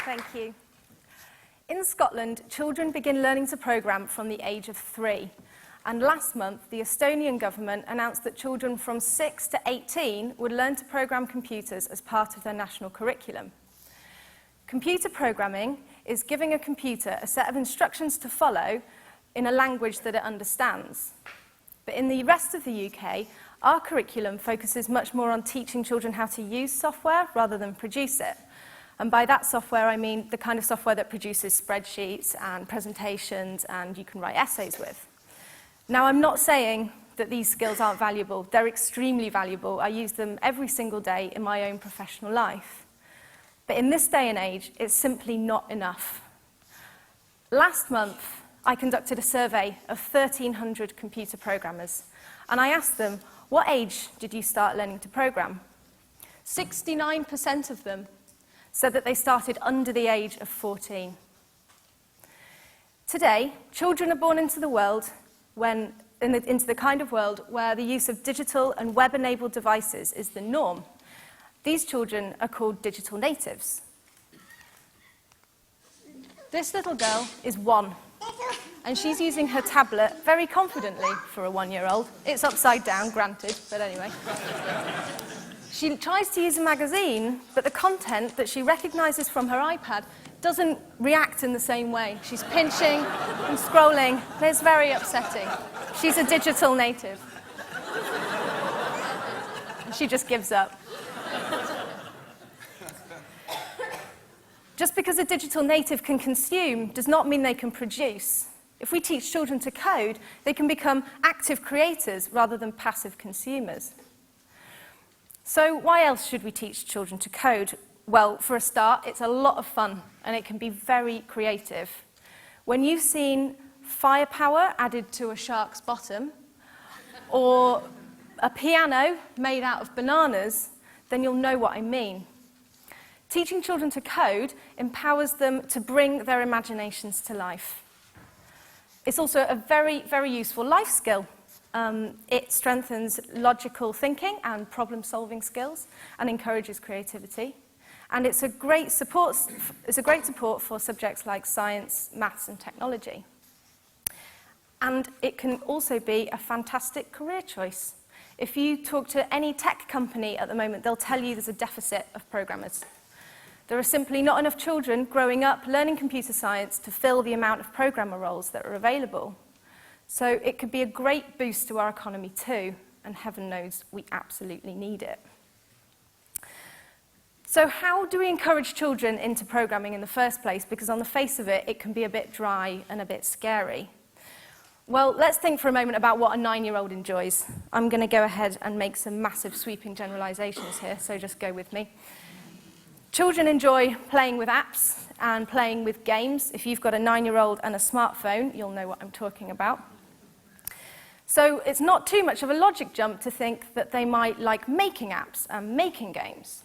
Thank you. In Scotland, children begin learning to program from the age of 3. And last month, the Estonian government announced that children from 6 to 18 would learn to program computers as part of their national curriculum. Computer programming is giving a computer a set of instructions to follow in a language that it understands. But in the rest of the UK, our curriculum focuses much more on teaching children how to use software rather than produce it. And by that software, I mean the kind of software that produces spreadsheets and presentations and you can write essays with. Now, I'm not saying that these skills aren't valuable. They're extremely valuable. I use them every single day in my own professional life. But in this day and age, it's simply not enough. Last month, I conducted a survey of 1,300 computer programmers, and I asked them, what age did you start learning to program? 69% of them said that they started under the age of 14. Today, children are born into the world into the kind of world where the use of digital and web-enabled devices is the norm. These children are called digital natives. This little girl is 1, and she's using her tablet very confidently for a 1-year-old. It's upside down, granted, but anyway. She tries to use a magazine, but the content that she recognizes from her iPad doesn't react in the same way. She's pinching and scrolling. It's very upsetting. She's a digital native. She just gives up. Just because a digital native can consume does not mean they can produce. If we teach children to code, they can become active creators rather than passive consumers. So why else should we teach children to code? Well, for a start, it's a lot of fun, and it can be very creative. When you've seen firepower added to a shark's bottom, or a piano made out of bananas, then you'll know what I mean. Teaching children to code empowers them to bring their imaginations to life. It's also a very, very useful life skill. It strengthens logical thinking and problem-solving skills and encourages creativity. And it's a great support for subjects like science, maths, and technology. And it can also be a fantastic career choice. If you talk to any tech company at the moment, they'll tell you there's a deficit of programmers. There are simply not enough children growing up learning computer science to fill the amount of programmer roles that are available. So it could be a great boost to our economy too, and heaven knows we absolutely need it. So how do we encourage children into programming in the first place? Because on the face of it, it can be a bit dry and a bit scary. Well, let's think for a moment about what a 9-year-old enjoys. I'm going to go ahead and make some massive sweeping generalizations here, so just go with me. Children enjoy playing with apps and playing with games. If you've got a 9-year-old and a smartphone, you'll know what I'm talking about. So it's not too much of a logic jump to think that they might like making apps and making games.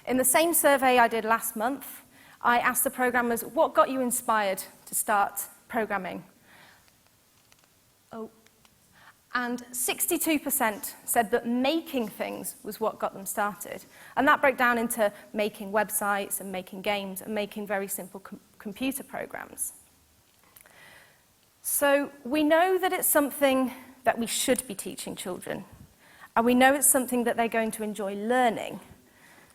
In the same survey I did last month, I asked the programmers, what got you inspired to start programming? And 62% said that making things was what got them started. And that broke down into making websites and making games and making very simple computer programs. So we know that it's something that we should be teaching children. And we know it's something that they're going to enjoy learning.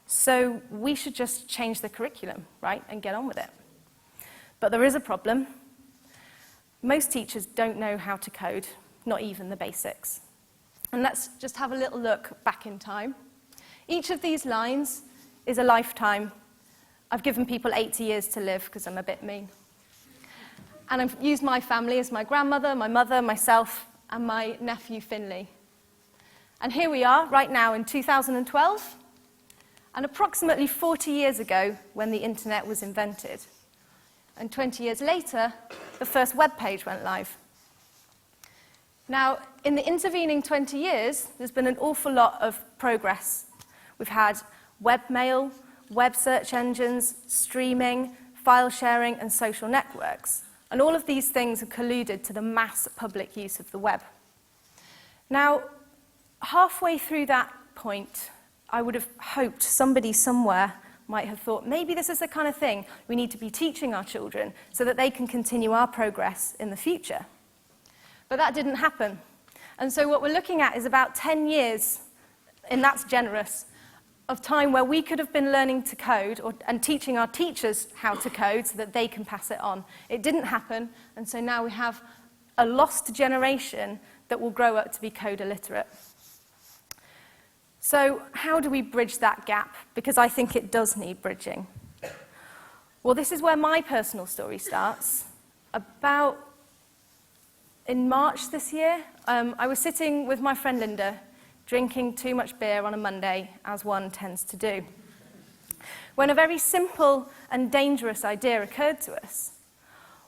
So we should just change the curriculum, right, and get on with it. But there is a problem. Most teachers don't know how to code, not even the basics. And let's just have a little look back in time. Each of these lines is a lifetime. I've given people 80 years to live because I'm a bit mean. And I've used my family as my grandmother, my mother, myself, and my nephew Finley. And here we are, right now in 2012, and approximately 40 years ago when the internet was invented. And 20 years later, the first web page went live. Now, in the intervening 20 years, there's been an awful lot of progress. We've had webmail, web search engines, streaming, file sharing, and social networks. And all of these things have colluded to the mass public use of the web. Now, halfway through that point, I would have hoped somebody somewhere might have thought, maybe this is the kind of thing we need to be teaching our children so that they can continue our progress in the future. But that didn't happen. And so what we're looking at is about 10 years, and that's generous, of time where we could have been learning to code and teaching our teachers how to code so that they can pass it on. It didn't happen, and so now we have a lost generation that will grow up to be code illiterate. So how do we bridge that gap? Because I think it does need bridging. Well, this is where my personal story starts. In March this year, I was sitting with my friend Linda, drinking too much beer on a Monday, as one tends to do, when a very simple and dangerous idea occurred to us.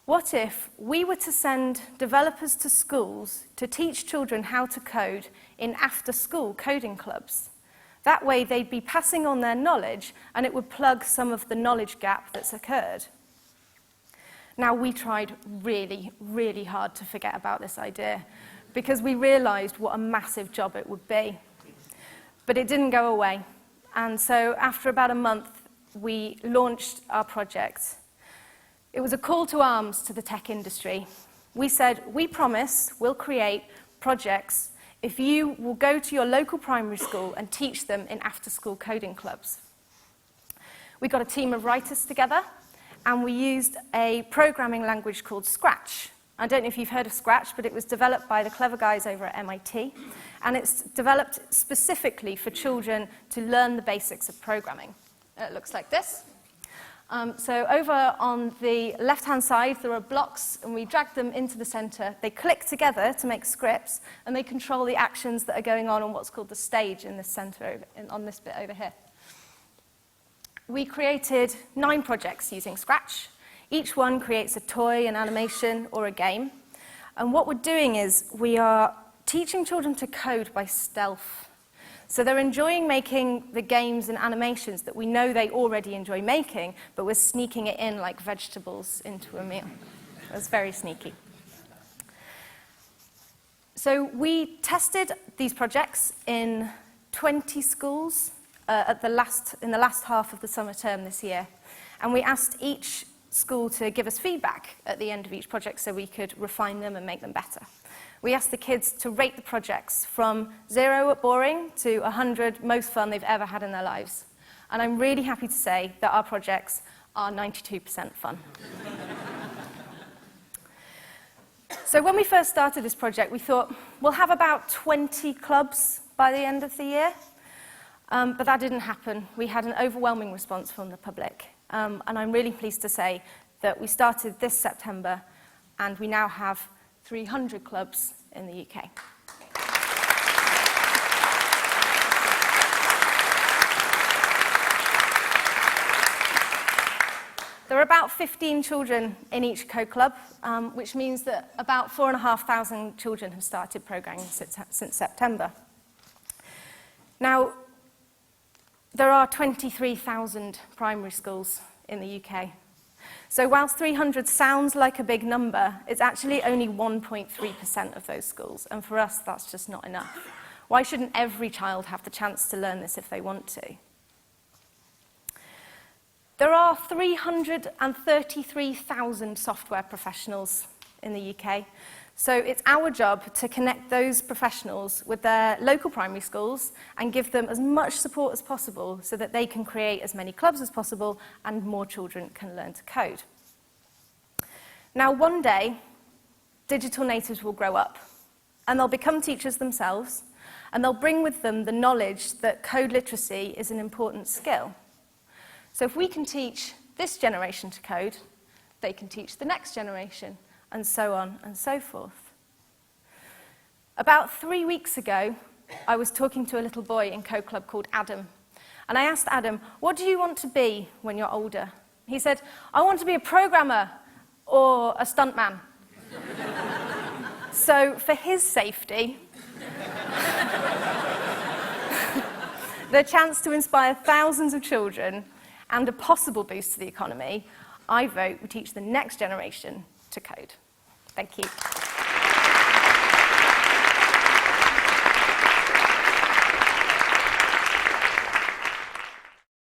What if we were to send developers to schools to teach children how to code in after-school coding clubs? That way they'd be passing on their knowledge, and it would plug some of the knowledge gap that's occurred. Now, we tried really, really hard to forget about this idea, because we realized what a massive job it would be. But it didn't go away. And so after about a month, we launched our project. It was a call to arms to the tech industry. We said, we promise we'll create projects if you will go to your local primary school and teach them in after-school coding clubs. We got a team of writers together, and we used a programming language called Scratch. I don't know if you've heard of Scratch, but it was developed by the clever guys over at MIT, and it's developed specifically for children to learn the basics of programming. It looks like this. So over on the left-hand side, there are blocks, and we drag them into the center. They click together to make scripts, and they control the actions that are going on what's called the stage in the center, on this bit over here. We created 9 projects using Scratch. Each one creates a toy, an animation, or a game. And what we're doing is we are teaching children to code by stealth. So they're enjoying making the games and animations that we know they already enjoy making, but we're sneaking it in like vegetables into a meal. That's very sneaky. So we tested these projects in 20 schools in the last half of the summer term this year. And we asked each school to give us feedback at the end of each project so we could refine them and make them better. We asked the kids to rate the projects from 0 at boring to 100 most fun they've ever had in their lives. And I'm really happy to say that our projects are 92% fun. So when we first started this project, we thought we'll have about 20 clubs by the end of the year. But that didn't happen. We had an overwhelming response from the public. And I'm really pleased to say that we started this September, and we now have 300 clubs in the UK. There are about 15 children in each code club, which means that about 4,500 children have started programming since September. Now, there are 23,000 primary schools in the UK. So whilst 300 sounds like a big number, it's actually only 1.3% of those schools. And for us, that's just not enough. Why shouldn't every child have the chance to learn this if they want to? There are 333,000 software professionals in the UK. So it's our job to connect those professionals with their local primary schools and give them as much support as possible so that they can create as many clubs as possible and more children can learn to code. Now, one day, digital natives will grow up, and they'll become teachers themselves, and they'll bring with them the knowledge that code literacy is an important skill. So if we can teach this generation to code, they can teach the next generation, and so on and so forth. About 3 weeks ago, I was talking to a little boy in Code Club called Adam, and I asked Adam, what do you want to be when you're older? He said, I want to be a programmer or a stuntman. So for his safety, the chance to inspire thousands of children and a possible boost to the economy, I vote we teach the next generation to code. Thank you.